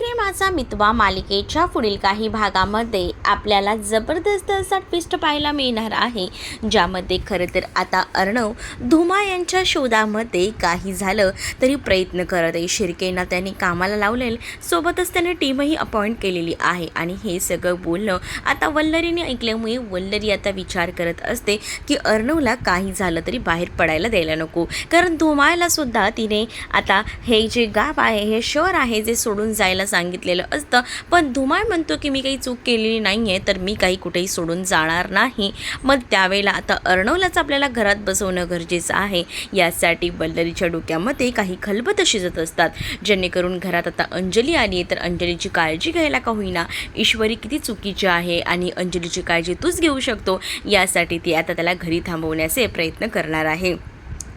रे माझा मितवा मालिकेच्या पुढील काही भागामध्ये आपल्याला जबरदस्त असा ट्विस्ट पाहायला मिळणार आहे, ज्यामध्ये खरं तर आता अर्णव धुमा यांच्या शोधामध्ये काही झालं तरी प्रयत्न करत आहे. शिर्केंना त्यांनी कामाला लावलेलं, सोबतच त्याने टीमही अपॉइंट केलेली आहे. आणि हे सगळं बोलणं आता वल्लरीने ऐकल्यामुळे वल्लरी आता विचार करत असते की अर्णवला काही झालं तरी बाहेर पडायला द्यायला नको, कारण धुमाला सुद्धा तिने आता हे जे गाव आहे, हे शहर आहे, जे सोडून जायला सांगितलेलं असतं. पण धुमाळ म्हणतो की मी काही चूक केलेली नाही आहे, तर मी काही कुठेही सोडून जाणार नाही. मग त्यावेळेला आता अर्णवलाच आपल्याला घरात बसवणं गरजेचं आहे. यासाठी वल्लरीच्या डोक्यामध्ये काही खलबत शिजत असतात, जेणेकरून घरात आता अंजली आली आहे, तर अंजलीची काळजी घ्यायला का होईना ईश्वरी किती चुकीची आहे आणि अंजलीची काळजी तूच घेऊ शकतो, यासाठी ती आता त्याला घरी थांबवण्याचे प्रयत्न करणार आहे.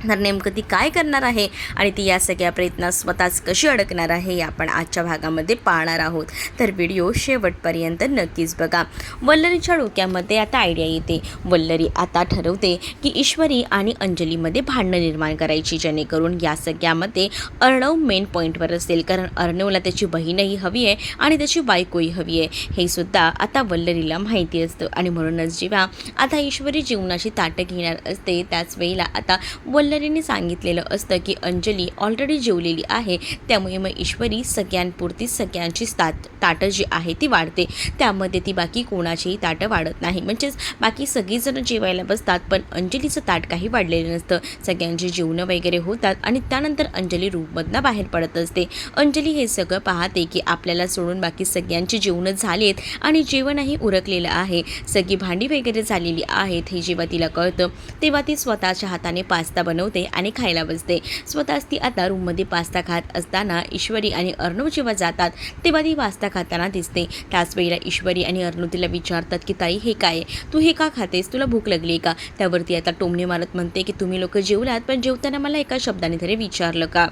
तर नेमकं ती काय करणार आहे आणि ती या सगळ्या प्रयत्नात स्वतःच कशी अडकणार आहे, हे आपण आजच्या भागामध्ये पाहणार आहोत. तर व्हिडिओ शेवटपर्यंत नक्कीच बघा. वल्लरीच्या डोक्यामध्ये आता आयडिया येते. वल्लरी आता ठरवते की ईश्वरी आणि अंजलीमध्ये भांडणं निर्माण करायची, जेणेकरून या सगळ्यामध्ये अर्णव मेन पॉईंटवर असेल, कारण अर्णवला त्याची बहीणही हवी आहे आणि त्याची बायकोही हवी आहे, हे सुद्धा आता वल्लरीला माहिती असतं. आणि म्हणूनच जेव्हा आता ईश्वरी जीवनाची ताटं घेणार असते, त्याच वेळेला आता वल्लरीने सांगितलेलं असतं की अंजली ऑलरेडी जेवलेली आहे, त्यामुळे मग ईश्वरी सगळ्यांपुरती सगळ्यांची ताटं जी आहे ती वाढते. त्यामध्ये ती बाकी कोणाचीही ताटं वाढत नाही, म्हणजेच बाकी सगळीजणं जेवायला बसतात, पण अंजलीचं ताट काही वाढलेलं नसतं. सगळ्यांची जेवणं वगैरे होतात आणि त्यानंतर अंजली रूममधनं बाहेर पडत असते. अंजली हे सगळं पाहते की आपल्याला सोडून बाकी सगळ्यांची जेवणं झालीत आणि जेवणही उरकलेलं आहे, सगळी भांडी वगैरे झालेली आहेत. हे जेव्हा तिला कळतं तेव्हा ती स्वतःच्या हाताने पास्ता बनवते आणि खायला बसते. स्वतःच ती आता रूममध्ये पास्ता खात असताना ईश्वरी आणि अर्णव जेव्हा जातात तेव्हा ती पास्ता खाताना दिसते. त्याच वेळेला ईश्वरी आणि अर्णव तिला विचारतात की ताई हे काय, तू हे का खातेस, तुला भूक लागली का? त्यावरती आता टोमणे मारत म्हणते की तुम्ही लोक जेवलात, पण जेवताना मला एका शब्दाने तरी विचारलं का?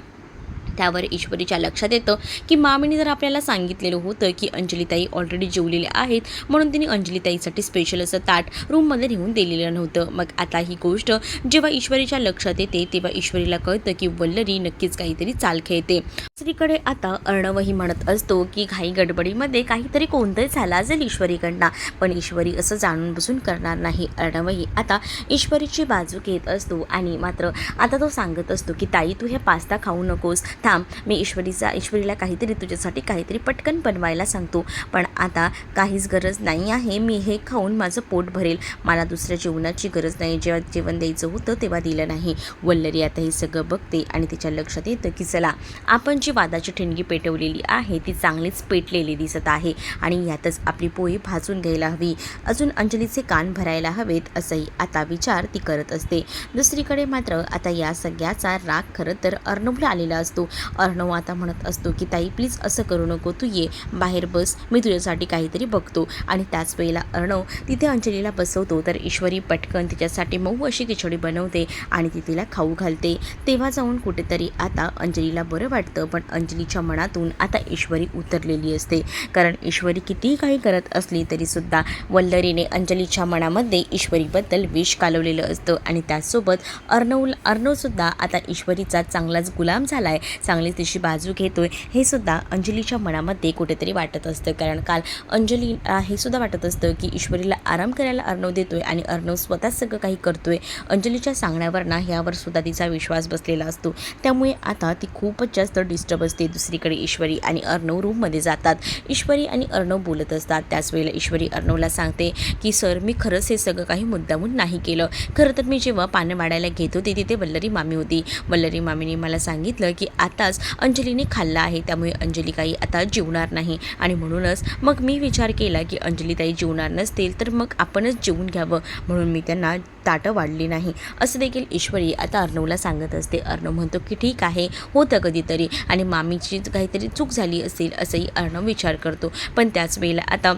त्यावर ईश्वरीच्या लक्षात येतं की मामीने जर आपल्याला सांगितलेलं होतं की अंजलीताई ऑलरेडी जेवलेले आहेत, म्हणून तिने अंजलीताईसाठी स्पेशल असं ताट रूममध्ये नेऊन दिलेलं नव्हतं. मग आता ही गोष्ट जेव्हा ईश्वरीच्या लक्षात येते तेव्हा ईश्वरीला कळतं की वल्लरी नक्कीच काहीतरी चाल खेळते. दुसरीकडे आता अर्णवही म्हणत असतो की घाई गडबडीमध्ये काहीतरी कोणतंही झालं असेल ईश्वरीकडनं, पण ईश्वरी असं जाणून बसून करणार नाही. अर्णवही आता ईश्वरीची बाजू घेत असतो आणि मात्र आता तो सांगत असतो की ताई तू हे पास्ता खाऊ नकोस, थांब, मी ईश्वरीला काहीतरी तुझ्यासाठी काहीतरी पटकन बनवायला सांगतो, पण आता काहीच गरज नाही आहे, मी हे खाऊन माझं पोट भरेल, मला दुसऱ्या जेवणाची गरज नाही. जेव्हा जेवण द्यायचं होतं तेव्हा दिलं नाही. वल्लरी आता हे सगळं बघते आणि तिच्या लक्षात येतं की चला, आपण जी वादाची ठिणगी पेटवलेली आहे ती चांगलीच पेटलेली दिसत आहे आणि यातच आपली पोळी भाजून घ्यायला हवी, अजून अंजलीचे कान भरायला हवेत, असंही आता विचार ती करत असते. दुसरीकडे मात्र आता या सगळ्याचा राग खरं तर अर्णवला आलेला असतो. अर्णव आता म्हणत असतो की ताई प्लीज असं करू नको, तू ये बाहेर बस, मी तुझ्यासाठी काहीतरी बघतो. आणि त्याच वेळेला अर्णव तिथे अंजलीला बसवतो, तर ईश्वरी पटकन तिच्यासाठी मऊ अशी खिचडी बनवते आणि ती तिला खाऊ घालते. तेव्हा जाऊन कुठेतरी आता अंजलीला बरं वाटतं, पण अंजलीच्या मनातून आता ईश्वरी उतरलेली असते, कारण ईश्वरी कितीही काही करत असली तरीसुद्धा वल्लरीने अंजलीच्या मनामध्ये ईश्वरीबद्दल विष कालवलेलं असतं. आणि त्याचसोबत अर्णवसुद्धा आता ईश्वरीचा चांगलाच गुलाम झाला आहे, चांगली तिची बाजू घेतोय, हे सुद्धा अंजलीच्या मनामध्ये कुठेतरी वाटत असतं. कारण काल अंजलीला हे सुद्धा वाटत असतं की ईश्वरीला आराम करायला अर्णव देतोय आणि अर्णव स्वतःच सगळं काही करतोय, अंजलीच्या सांगण्यावर ना ह्यावर सुद्धा तिचा विश्वास बसलेला असतो. त्यामुळे आता ती खूपच जास्त डिस्टर्ब असते. दुसरीकडे ईश्वरी आणि अर्णव रूममध्ये जातात. ईश्वरी आणि अर्णव बोलत असतात. त्याच वेळेला ईश्वरी अर्णवला सांगते की सर, मी खरंच हे सगळं काही मुद्दामून नाही केलं, खरं तर मी जेव्हा पानं वाढायला घेत होते तिथे वल्लरी मामी होती, वल्लरी मामीने मला सांगितलं की आताच अंजलीने खाल्लं आहे, त्यामुळे अंजली काही आता जेवणार नाही, आणि म्हणूनच मग मी विचार केला की अंजली ताई जेवणार नसतील तर मग आपणच जेवून घ्यावं, म्हणून मी त्यांना ताटं वाढली नाही, असं देखील ईश्वरी आता अर्णवला सांगत असते. अर्णव म्हणतो की ठीक आहे, होतं कधीतरी, आणि मामीची काहीतरी चूक झाली असेल असंही अर्णव विचार करतो. पण त्याच वेळेला आता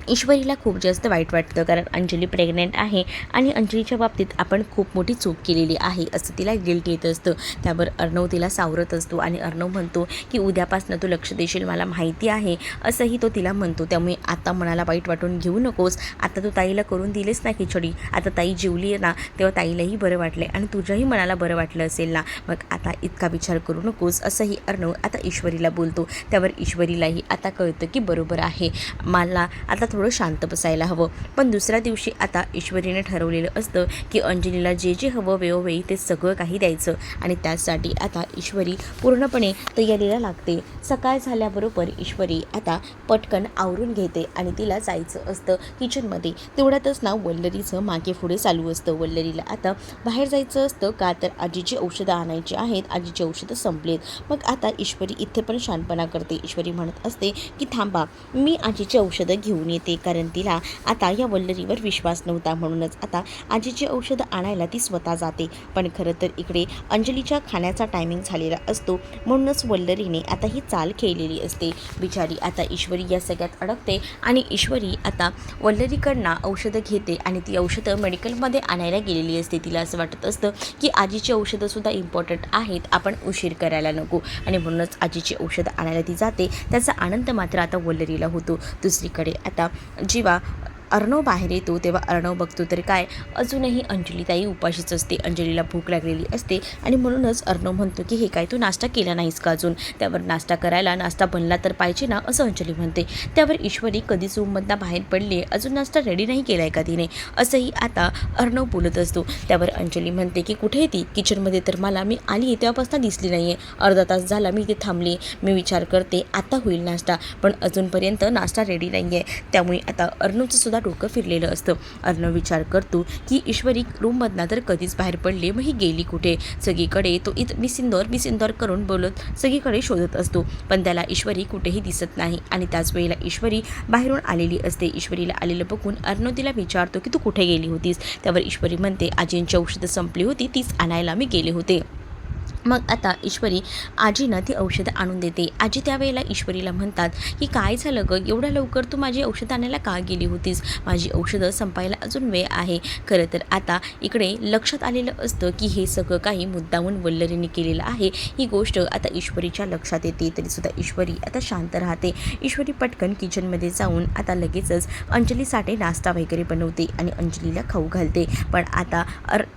ईश्वरीला खूप जास्त वाईट वाटतं, कारण अंजली प्रेग्नेंट आहे आणि अंजलीच्या बाबतीत आपण खूप मोठी चूक केलेली आहे असं तिला गिल्ट येत असतं. त्यावर अर्णव तिला सावरत असतो आणि अर्णव म्हणतो की उद्यापासून तू लक्ष देशील, मला माहिती आहे, असंही तो तिला म्हणतो. त्यामुळे आता मनाला वाईट वाटून घेऊ नकोस. आता तू ताईला करून दिलीस ना खिचडी, आता ताई जेवली ना, तेव्हा ताईलाही बरं वाटलं आणि तुझ्याही मनाला बरं वाटलं असेल ना, मग आता इतका विचार करू नकोस, असंही अर्णव आता ईश्वरीला बोलतो. त्यावर ईश्वरीलाही आता कळतं की बरोबर आहे, मला आता थोडं शांत बसायला हवं. पण दुसऱ्या दिवशी आता ईश्वरीने ठरवलेलं असतं की अंजलीला जे जे हवं वेळोवेळी ते सगळं काही द्यायचं आणि त्यासाठी आता ईश्वरी पूर्णपणे तयारीला लागते. सकाळ झाल्याबरोबर ईश्वरी आता पटकन आवरून घेते आणि तिला जायचं असतं किचनमध्ये. तेवढ्यातच ना वल्लरीचं मागे पुढे चालू असतं. वल्लरीला आता बाहेर जायचं असतं, का तर आजीची औषधं आणायची आहेत, आजीची औषधं संपलेत. मग आता ईश्वरी इथे पण शानपणा करते. ईश्वरी म्हणत असते की थांबा, मी आजीची औषधं घेऊन येते, कारण तिला आता या वल्लरीवर विश्वास नव्हता. म्हणूनच आता आजीची औषधं आणायला ती स्वतः जाते. पण खरं तर इकडे अंजलीच्या खाण्याचा टायमिंग झालेला असतो, म्हणूनच वल्लरीने आता ही चाल खेळलेली असते. बिचारी आता ईश्वरी या सगळ्यात अडकते आणि ईश्वरी आता वल्लरीकडनं औषधं घेते आणि ती औषधं मेडिकलमध्ये आणायला गेलेली असते. तिला असं वाटत असतं की आजीची औषधंसुद्धा इम्पॉर्टंट आहेत, आपण उशीर करायला नको, आणि म्हणूनच आजीची औषधं आणायला ती जाते. त्याचा आनंद मात्र आता वल्लरीला होतो. दुसरीकडे आता जेव्हा अर्णव बाहेर येतो तेव्हा अर्णव बघतो तर काय, अजूनही अंजलीताई उपाशीच असते. अंजलीला भूक लागलेली असते आणि म्हणूनच अर्णव म्हणतो की हे काय, तू नाश्ता केला नाहीस का अजून? त्यावर नाश्ता करायला नाश्ता बनला तर पाहिजे ना, असं अंजली म्हणते. त्यावर ईश्वरी कधीच रूममधनं बाहेर पडली आहे, अजून नाश्ता रेडी नाही केला आहे का तिने, असंही आता अर्णव बोलत असतो. त्यावर अंजली म्हणते की कुठे ती किचनमध्ये, तर मी आली तेव्हापासून दिसली नाही आहे, अर्धा तास झाला मी इथे थांबली, मी विचार करते आता होईल नाश्ता, पण अजूनपर्यंत नाश्ता रेडी नाही आहे. त्यामुळे आता अर्णवचं सुद्धा डोकं फिरलेलं असतं. अर्णव विचार करतो की ईश्वरी रूममधनं तर कधीच बाहेर पडली, मग ही गेली कुठे? सगळीकडे तो मी सिंदोर करून बोलत सगळीकडे शोधत असतो, पण त्याला ईश्वरी कुठेही दिसत नाही. आणि त्याच वेळेला ईश्वरी बाहेरून आलेली असते. ईश्वरीला आलेलं बघून अर्णव तिला विचारतो की तू कुठे गेली होतीस? त्यावर ईश्वरी म्हणते आजींची औषधं संपली होती, तीच आणायला मी गेले होते. मग आता ईश्वरी आजीनं ती औषधं आणून देते. आजी त्यावेळेला ईश्वरीला म्हणतात की काय झालं गं, एवढ्या लवकर तू माझी औषधं आणायला का गेली होतीस? माझी औषधं संपायला अजून वेळ आहे. खरं तर आता इकडे लक्षात आलेलं असतं की हे सगळं काही मुद्दामून वल्लरीने केलेलं आहे. ही गोष्ट आता ईश्वरीच्या लक्षात येते, तरीसुद्धा ईश्वरी आता शांत राहते. ईश्वरी पटकन किचनमध्ये जाऊन आता लगेचच अंजलीसाठी नाश्ता वगैरे बनवते आणि अंजलीला खाऊ घालते. पण आता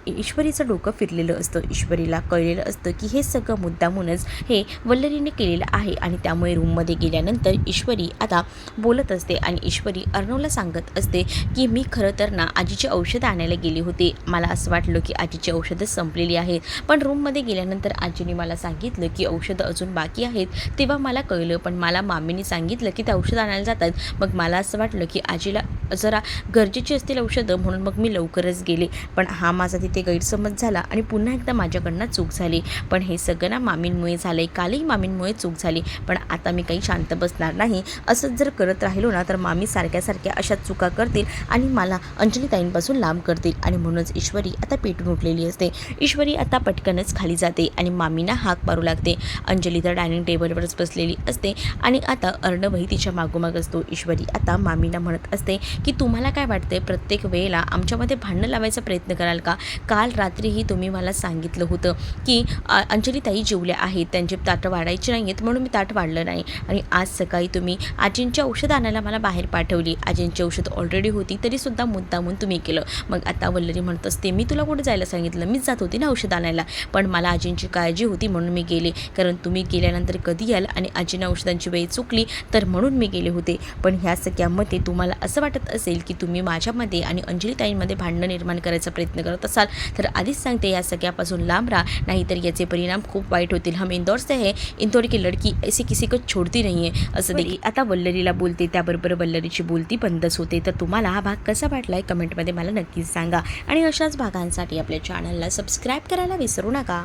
ईश्वरीचं डोकं फिरलेलं असतं. ईश्वरीला कळलेलं असतं की हे सगळं मुद्दामूनच हे वल्लरीने केलेलं आहे आणि त्यामुळे रूममध्ये गेल्यानंतर ईश्वरी आता बोलत असते आणि ईश्वरी अर्णवला सांगत असते की मी खरं तर ना आजीची औषधं आणायला गेली होती. मला असं वाटलं की आजीची औषधं संपलेली आहेत, पण रूममध्ये गेल्यानंतर आजीने मला सांगितलं की औषधं अजून बाकी आहेत. तेव्हा मला कळलं, पण मला मामीने सांगितलं की ते औषधं आणायला जातात. मग मला असं वाटलं की आजीला जरा गरजेची असतील औषधं, म्हणून मग मी लवकरच गेले. पण हा माझा तिथे गैरसमज झाला आणि पुन्हा एकदा माझ्याकडनं चूक झाली. पण हे सगळं ना मामींमुळे झालं आहे, कालही मामींमुळे चूक झाली. पण आता मी काही शांत बसणार नाही. असंच जर करत राहिलो ना तर मामी सारख्या अशा चुका करतील आणि मला अंजलीताईंपासून लांब करतील. आणि म्हणूनच ईश्वरी आता पेटून उठलेली असते. ईश्वरी आता पटकनच खाली जाते आणि मामींना हाक मारू लागते. अंजली तर डायनिंग टेबलवरच बसलेली असते आणि आता अर्णवही तिच्या मागोमाग असतो. ईश्वरी आता मामींना म्हणत असते की तुम्हाला काय वाटते, प्रत्येक वेळेला आमच्यामध्ये भांडणं लावायचा प्रयत्न कराल का? काल रात्रीही तुम्ही मला सांगितलं होतं की अंजलीताई जेवल्या आहेत, त्यांचे ताटं वाढायची नाही आहेत, म्हणून मी ताट वाढलं नाही. आणि आज सकाळी तुम्ही आजींची औषधं आणायला मला बाहेर पाठवली. आजींची औषध ऑलरेडी होती, तरीसुद्धा मुद्दामून तुम्ही केलं. मग आता वल्लरी म्हणत असते मी तुला कुठे जायला सांगितलं, मीच जात होती ना औषध आणायला, पण मला आजींची काळजी होती म्हणून मी गेले. कारण तुम्ही गेल्यानंतर कधी याल आणि आजीनं औषधांची वेळ चुकली तर म्हणून मी गेले होते. पण ह्या सगळ्यामध्ये तुम्हाला असं वाटत असेल की तुम्ही माझ्यामध्ये आणि अंजलीताईंमध्ये भांडणं निर्माण करायचा प्रयत्न करत असाल तर आधीच सांगते या सगळ्यापासून लांब राहा, नाहीतर याचे परिणाम खूप वाईट होतील. हम इंदौर से है, इंदौर की लड़की ऐसी किसी को छोड़ती नहीं है, असं देखील आता वल्लरीला बोलते. त्याबरोबर वल्लरीची बोलती बंदच होते. तर तुम्हाला हा भाग कसा वाटला आहे कमेंटमध्ये मला नक्कीच सांगा आणि अशाच भागांसाठी आपल्या चॅनलला सबस्क्राईब करायला विसरू नका.